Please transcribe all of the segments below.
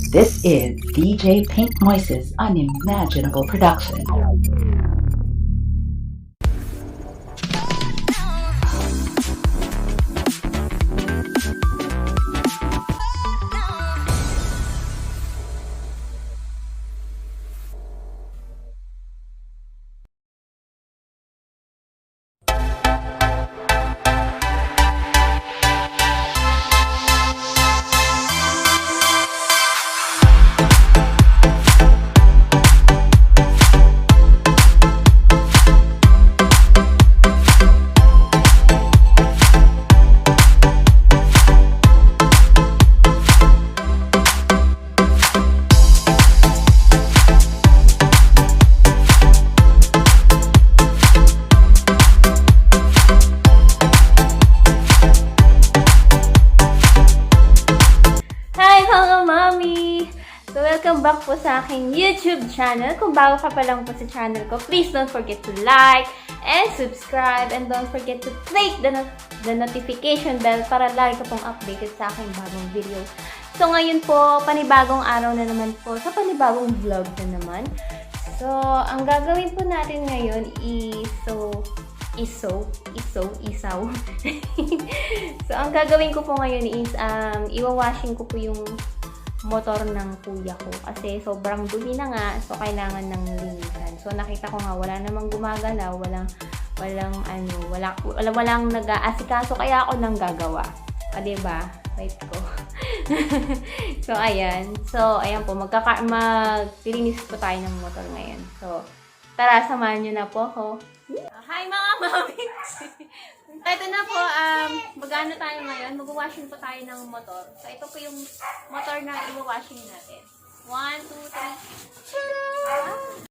This is DJ Pink Moise's Unimaginable production. Welcome back po sa aking YouTube channel. Kung bago ka pa lang po sa channel ko, please don't forget to like and subscribe, and don't forget to click the notification bell para lagi ka pong updated sa aking bagong video. So ngayon po, panibagong araw na naman po sa panibagong vlog na naman. So ang gagawin po natin ngayon is isaw. So ang gagawin ko po ngayon is iwawashing ko po yung motor ng kuya ko kasi sobrang dumi na nga, so kailangan ng linisan. So nakita ko nga wala namang gumagalaw, walang nag-aasikaso, kaya ako nang gagawa. O diba? Right ko. So ayan. So ayan po, maglilinis po tayo ng motor ngayon. So tara, samahan niyo na po ako. Hi mga mami! Ito na po, mag-ano tayo ngayon, mag-washing po tayo ng motor. So, ito po yung motor na i-washing natin. 1, 2, 3.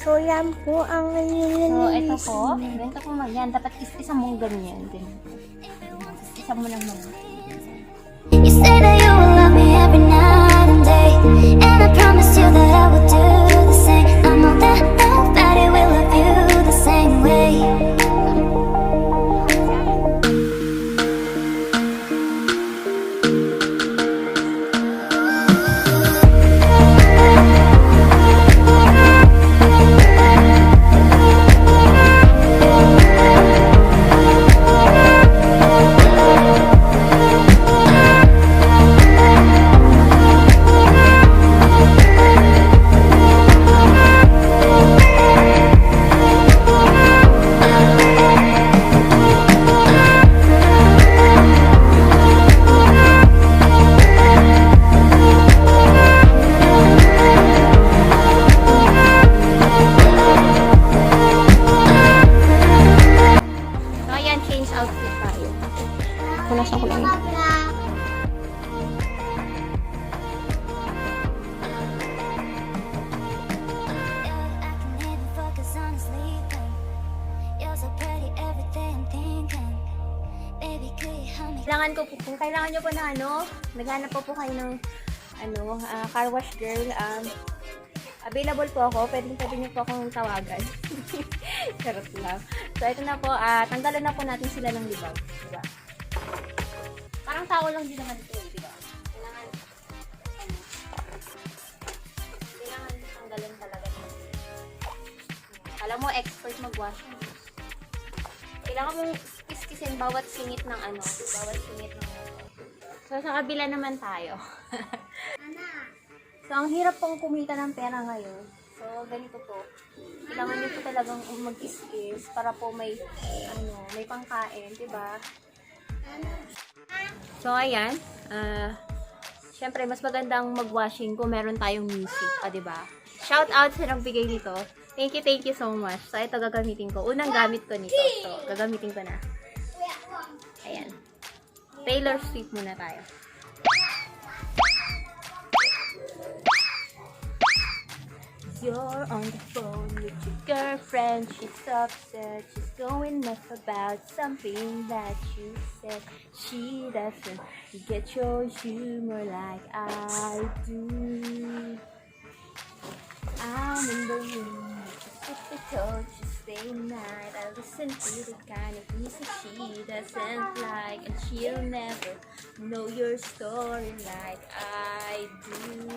So, yan po ang nililinis. So, ito po. Ganito po yan. Dapat isa mong ganyan. Isa mo lang naman. You say that you will love me every night and day, and I promise you that I will do the same. I know that nobody will love you the same way. Punasan ko lang yun. Kailangan ko po, kung kailangan nyo po na naghanap po kayo ng car wash girl, available po ako. Pwede nyo po akong tawagan. Charot lang. So, ito na po, tanggalan na po natin sila ng libaw. Diba? Parang tao lang din naman ito, diba? Kailangan tanggalan talaga. Alam mo, expert mag-washing. Kailangan mong kiskisin bawat singit ng bawat singit ng So, sa kabila naman tayo. So, ang hirap pong kumita ng pera ngayon. So, ganito po. Kailangan nyo po talagang mag-kiskis para po may, may pangkain, diba? So, ayan. Siyempre, mas magandang mag-washing kung meron tayong music, diba? Shout out sa nagbigay nito. Thank you so much. So, ito gagamitin ko. Unang gamit ko nito. So, gagamitin ko na. Ayan. Taylor Swift muna tayo. You're on the phone with your girlfriend. She's upset. She's going off about something that you said. She doesn't get your humor like I do. I'm in the room with the coach. Stay night. I listen to the kind of music she doesn't like, and she'll never know your story like I do.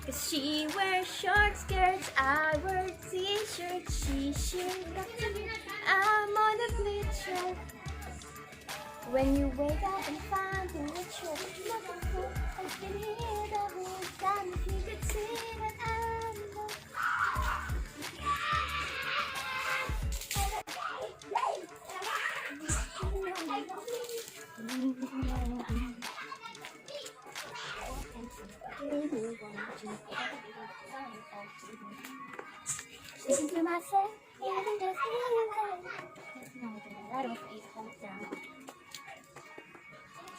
Cause she wears short skirts, I wear t-shirts. She got to me, I'm on the bleacher. When you wake up and find the ritual, nothing cool, I can hear the whole time. If you could see that I'm listen to myself, even just I don't feel hold down.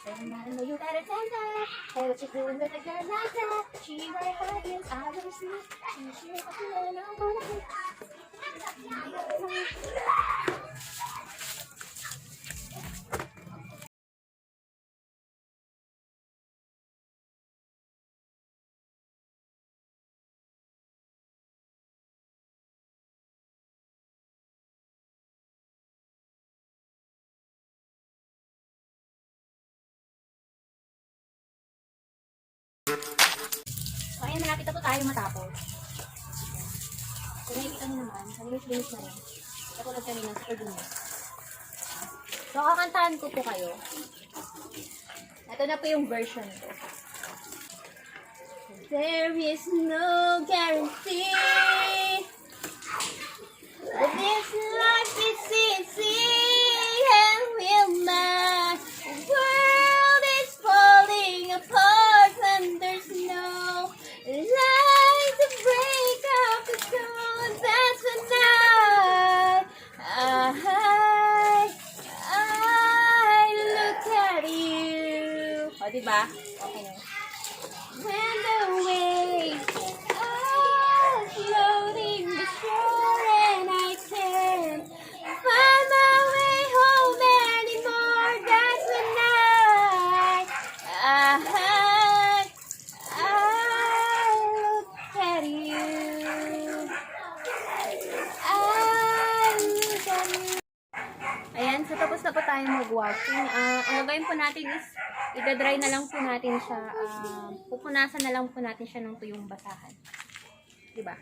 Saying that I know you better than that. Hey, what you doing with a girl like that? She wear high heels, I wear sneakers. She up and I'm gonna be. So, ayan, malapit na po tayo matapos. So, nakikita nyo naman, nalinis na rin. Katulad kanina sa Pagdumis. So, kakantahan ko po kayo. Ito na po yung version ko. There is no guarantee that this life is easy and will not. The world is falling apart and there's no light to break up the storm. That's when I look at you. O, diba? Okay na. When the waves are floating the shore and I can't find my way home anymore. That's when I look at you. I look at you. Ayan, so tapos na po tayo mag-washing. Ang gagawin po natin is i-dry na lang po natin siya. Pupunasan na lang po natin siya ng tuyong basahan. Diba?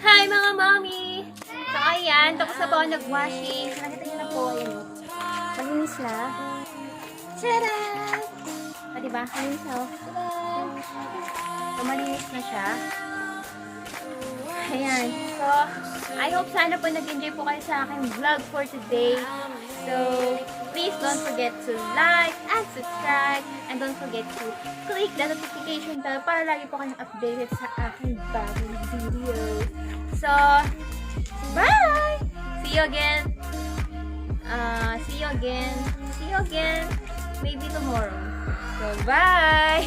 Hi mga mommy! So ayan, tapos na po ako nag-washing. Nakita niyo na po, ayan. Malinis na. Tada! O diba? Malinis na, oh. So, malinis na siya. Ayan. So, I hope sana po nag-enjoy po kayo sa aking vlog for today. So, please don't forget to like and subscribe. And don't forget to click the notification bell para lagi po kayong updated sa aking bagong video. So, bye! See you again. See you again. Maybe tomorrow. So, bye!